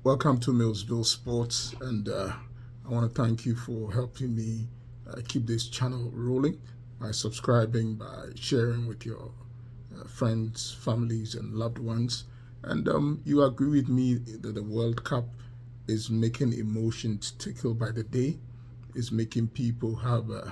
Welcome to Millsville Sports, and I want to thank you for helping me keep this channel rolling by subscribing, by sharing with your friends, families, and loved ones. And you agree with me that the World Cup is making emotions tickle by the day, is making people have a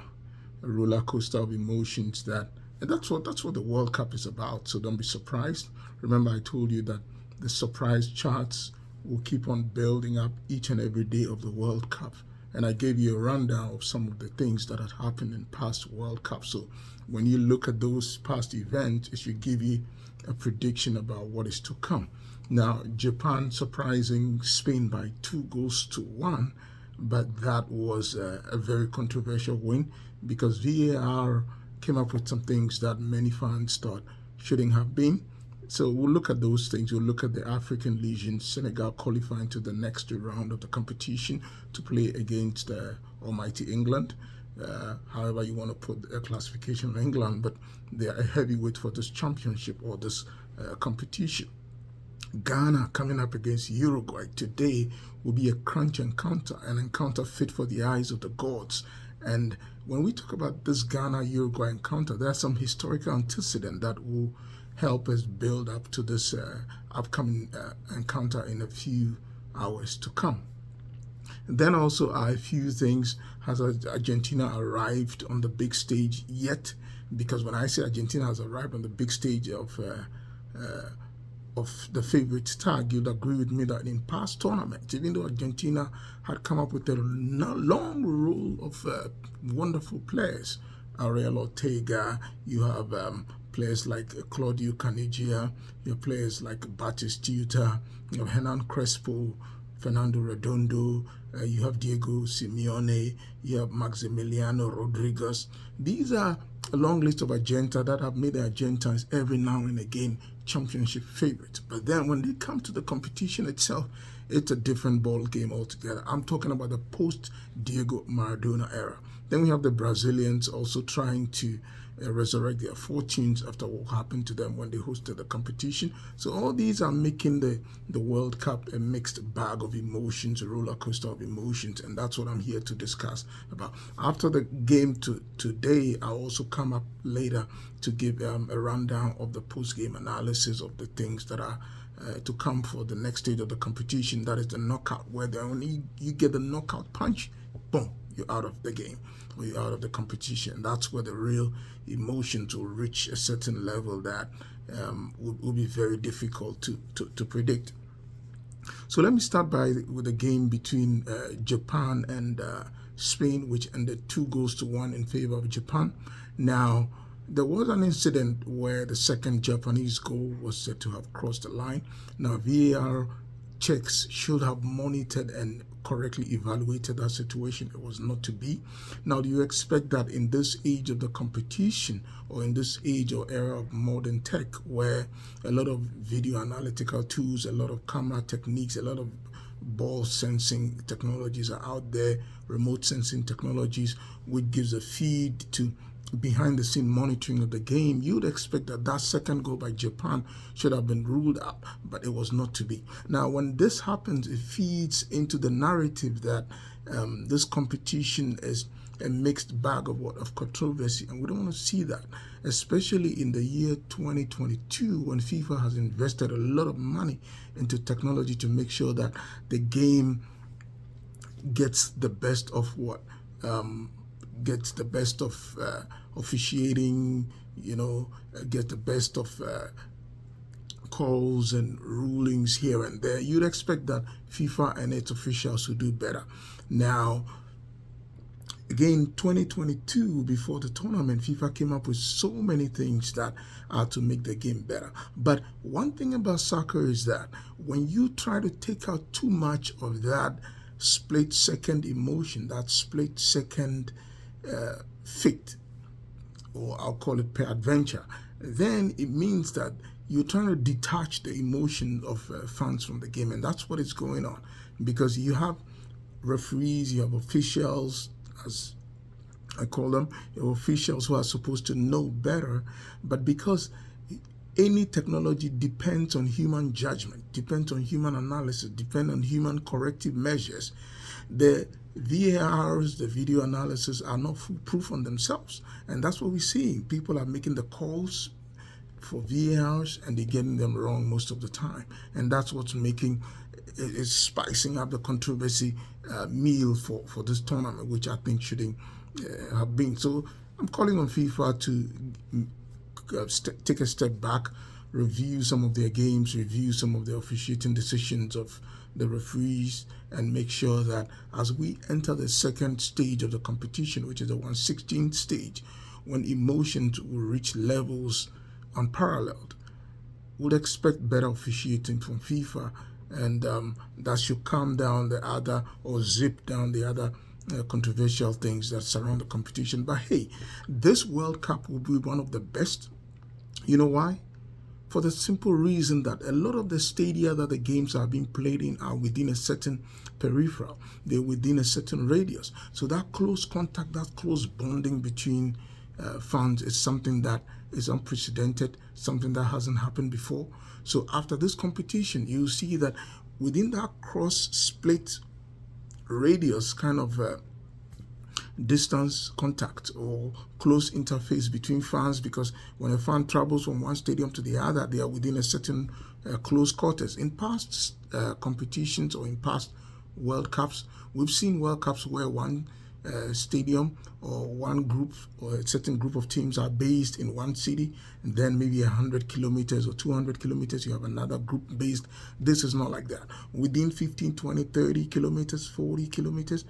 roller coaster of emotions and that's what the World Cup is about. So don't be surprised. Remember, I told you that the surprise charts will keep on building up each and every day of the World Cup. And I gave you a rundown of some of the things that had happened in past World Cups. So when you look at those past events, it should give you a prediction about what is to come. Now, Japan surprising Spain by 2 goals to 1, but that was a very controversial win because VAR came up with some things that many fans thought shouldn't have been. So we'll look at those things. We'll look at the African Legion, Senegal qualifying to the next round of the competition to play against Almighty England. However you want to put a classification of England, but they are a heavyweight for this championship or this competition. Ghana coming up against Uruguay today will be a crunch encounter, an encounter fit for the eyes of the gods. And when we talk about this Ghana-Uruguay encounter, there are some historical antecedents that will help us build up to this upcoming encounter in a few hours to come. Then also a few things. Has Argentina arrived on the big stage yet? Because when I say Argentina has arrived on the big stage of the favorite tag, you'd agree with me that in past tournaments, even though Argentina had come up with a long roll of wonderful players, Ariel Ortega, you have players like Claudio Caniggia, you have players like Batistuta, you have Hernan Crespo, Fernando Redondo, you have Diego Simeone, you have Maximiliano Rodriguez. These are a long list of Argentina that have made the Argentines every now and again championship favorites. But then when they come to the competition itself, it's a different ball game altogether. I'm talking about the post-Diego Maradona era. Then we have the Brazilians also trying to resurrect their fortunes after what happened to them when they hosted the competition. So all these are making the World Cup a mixed bag of emotions, a roller coaster of emotions, and that's what I'm here to discuss about. After the game today, I'll also come up later to give a rundown of the post-game analysis of the things that are to come for the next stage of the competition. That is the knockout, where only you get the knockout punch, boom, you're out of the game or you're out of the competition. That's where the real emotions will reach a certain level that will be very difficult to predict. So let me start with the game between Japan and Spain, which ended 2 goals to 1 in favor of Japan. Now, there was an incident where the second Japanese goal was said to have crossed the line. Now, VAR checks should have monitored and correctly evaluated that situation. It was not to be. Now, do you expect that in this age of the competition, or in this age or era of modern tech, where a lot of video analytical tools, a lot of camera techniques, a lot of ball sensing technologies are out there, remote sensing technologies, which gives a feed to behind the scene monitoring of the game, you'd expect that that second goal by Japan should have been ruled out, but it was not to be. Now, when this happens, it feeds into the narrative that this competition is a mixed bag of controversy, and we don't want to see that, especially in the year 2022 when FIFA has invested a lot of money into technology to make sure that the game gets the best of gets the best of officiating, get the best of calls and rulings here and there. You'd expect that FIFA and its officials would do better. Now, again, 2022, before the tournament, FIFA came up with so many things that are to make the game better. But one thing about soccer is that when you try to take out too much of that split-second emotion, that split-second fit, or I'll call it peradventure, then it means that you're trying to detach the emotion of fans from the game, and that's what is going on, because you have referees, you have officials, as I call them, you have officials who are supposed to know better, but because any technology depends on human judgment, depends on human analysis, depends on human corrective measures. The VARs, the video analysis, are not foolproof on themselves. And that's what we're seeing. People are making the calls for VARs and they're getting them wrong most of the time. And that's what's making is spicing up the controversy meal for this tournament, which I think shouldn't have been. So I'm calling on FIFA to take a step back, review some of their games, review some of the officiating decisions of the referees, and make sure that as we enter the second stage of the competition, which is the 1/16 stage, when emotions will reach levels unparalleled, would expect better officiating from FIFA, and that should calm down the other or zip down the other controversial things that surround the competition. But hey, this World Cup will be one of the best. You know why? For the simple reason that a lot of the stadia that the games are being played in are within a certain peripheral. They're within a certain radius. So that close contact, that close bonding between fans is something that is unprecedented, something that hasn't happened before. So after this competition, you see that within that cross-split radius kind of distance contact or close interface between fans, because when a fan travels from one stadium to the other, they are within a certain close quarters. In past competitions or in past World Cups, we've seen World Cups where one stadium or one group or a certain group of teams are based in one city, and then maybe 100 kilometers or 200 kilometers you have another group based. This is not like that. Within 15, 20, 30 kilometers, 40 kilometers,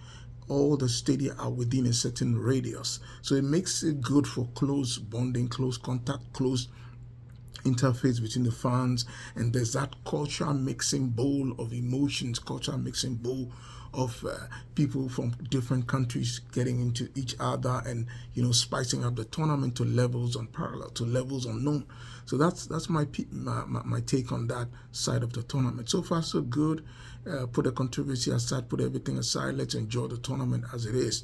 all the stadia are within a certain radius. So it makes it good for close bonding, close contact, close interface between the fans, and there's that cultural mixing bowl of emotions, cultural mixing bowl of people from different countries getting into each other and, you know, spicing up the tournament to levels unparalleled, to levels unknown. So that's my take on that side of the tournament. So far so good. Put the controversy aside, put everything aside. Let's enjoy the tournament as it is.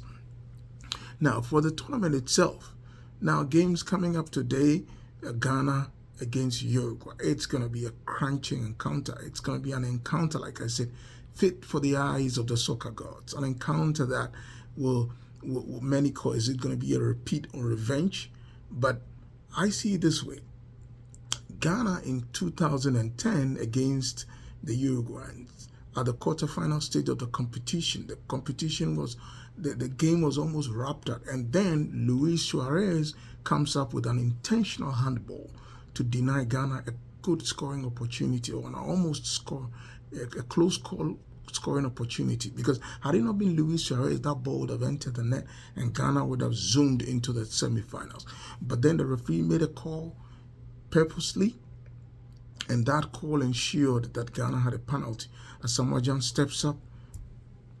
Now for the tournament itself, now games coming up today, Ghana against Uruguay. It's going to be a crunching encounter. It's going to be an encounter, like I said, fit for the eyes of the soccer gods. An encounter that will many call, is it going to be a repeat or revenge? But I see it this way. Ghana in 2010 against the Uruguayans at the quarterfinal stage of the competition. The competition was, the game was almost wrapped up. And then Luis Suarez comes up with an intentional handball to deny Ghana a good scoring opportunity, or an almost score, a close call scoring opportunity. Because had it not been Luis Suarez, that ball would have entered the net and Ghana would have zoomed into the semifinals. But then the referee made a call purposely, and that call ensured that Ghana had a penalty. As Samoa steps up,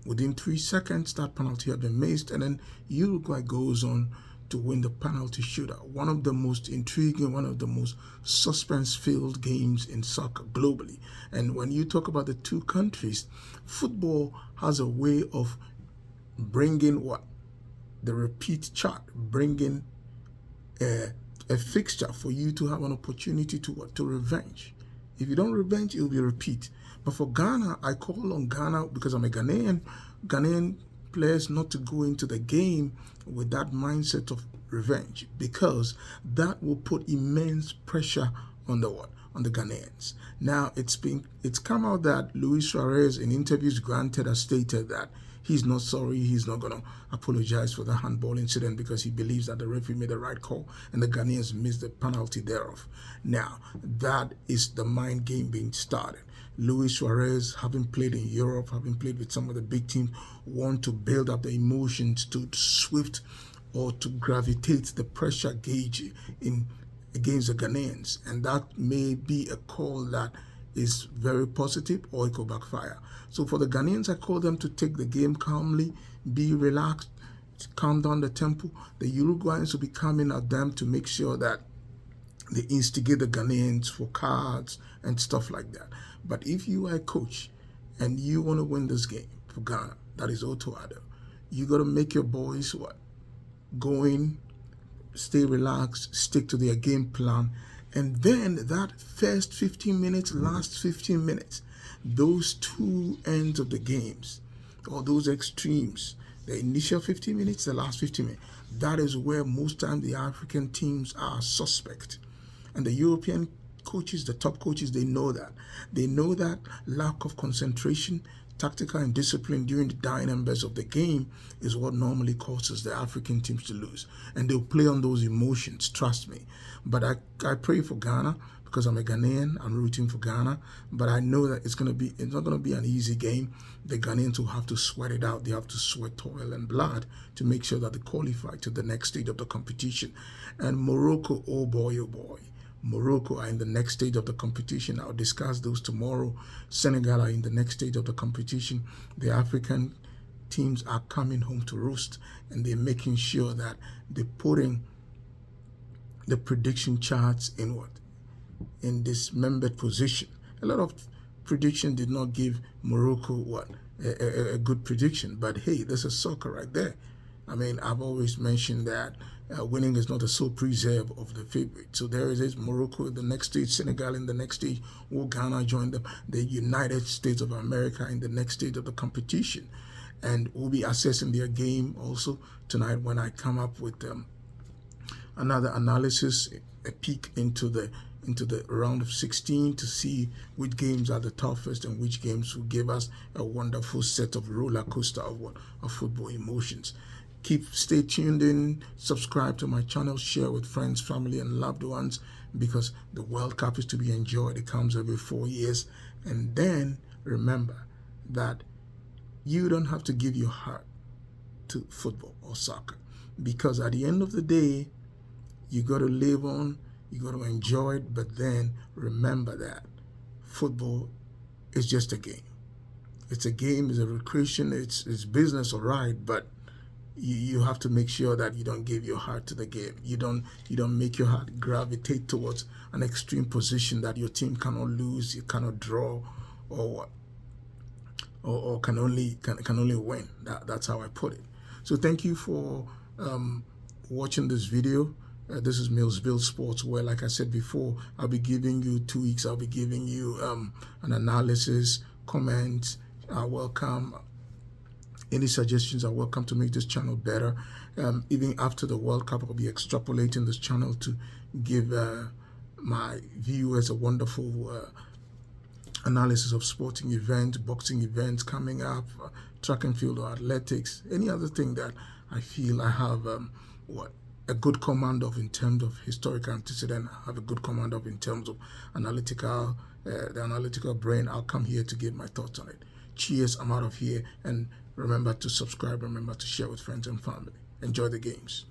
within 3 seconds, that penalty had been missed, and then Uruguay goes on to win the penalty shootout. One of the most intriguing, one of the most suspense-filled games in soccer globally. And when you talk about the two countries, football has a way of bringing what? The repeat chart, bringing a fixture for you to have an opportunity to what? To revenge. If you don't revenge, it will be repeat. But for Ghana, I call on Ghana, because I'm a Ghanaian players not to go into the game with that mindset of revenge, because that will put immense pressure on the what? On the Ghanaians. Now it's come out that Luis Suarez in interviews granted has stated that he's not sorry, he's not gonna apologize for the handball incident because he believes that the referee made the right call and the Ghanaians missed the penalty thereof. Now that is the mind game being started. Luis Suarez, having played in Europe, having played with some of the big teams, want to build up the emotions to swift or to gravitate the pressure gauge against the Ghanaians. And that may be a call that is very positive, or it could backfire. So for the Ghanaians, I call them to take the game calmly, be relaxed, calm down the tempo. The Uruguayans will be coming at them to make sure that they instigate the Ghanaians for cards and stuff like that. But if you are a coach and you want to win this game for Ghana, that is Otto Addo, you got to make your boys what? Go in, stay relaxed, stick to their game plan, And then that first 15 minutes, last 15 minutes, those two ends of the games, or those extremes, the initial 15 minutes, the last 15 minutes, that is where most times the African teams are suspect. And the European coaches, the top coaches, they know that. They know that lack of concentration, tactical and discipline during the dying embers of the game is what normally causes the African teams to lose. And they'll play on those emotions, trust me. But I pray for Ghana because I'm a Ghanaian. I'm rooting for Ghana. But I know that it's not going to be an easy game. The Ghanaians will have to sweat it out. They have to sweat toil and blood to make sure that they qualify to the next stage of the competition. And Morocco, oh boy, oh boy. Morocco are in the next stage of the competition. I'll discuss those tomorrow. Senegal are in the next stage of the competition. The African teams are coming home to roost, and they're making sure that they're putting the prediction charts in this membered position. A lot of prediction did not give Morocco a good prediction, but hey, this is soccer right there. I mean, I've always mentioned that winning is not a sole preserve of the favorite. So there is Morocco in the next stage, Senegal in the next stage, will Ghana join the United States of America in the next stage of the competition. And we'll be assessing their game also tonight when I come up with another analysis, a peek into the round of 16 to see which games are the toughest and which games will give us a wonderful set of roller coaster of football emotions. Stay tuned in, subscribe to my channel, share with friends, family, and loved ones, because the World Cup is to be enjoyed. It comes every 4 years. And then remember that you don't have to give your heart to football or soccer, because at the end of the day, you got to live on, you got to enjoy it, but then remember that football is just a game. It's a game, it's a recreation, it's business, all right, but you have to make sure that you don't give your heart to the game. You don't make your heart gravitate towards an extreme position that your team cannot lose, you cannot draw, or can only win. That's how I put it. So thank you for watching this video. This is Millsville Sports, where, like I said before, I'll be giving you 2 weeks. I'll be giving you an analysis, comments. I welcome any suggestions. Are welcome to make this channel better. Even after the World Cup, I'll be extrapolating this channel to give my viewers a wonderful analysis of sporting events, boxing events coming up, track and field or athletics, any other thing that I feel I have a good command of in terms of historical antecedent, I have a good command of in terms of the analytical brain. I'll come here to give my thoughts on it. Cheers, I'm out of here, and remember to subscribe, remember to share with friends and family. Enjoy the games.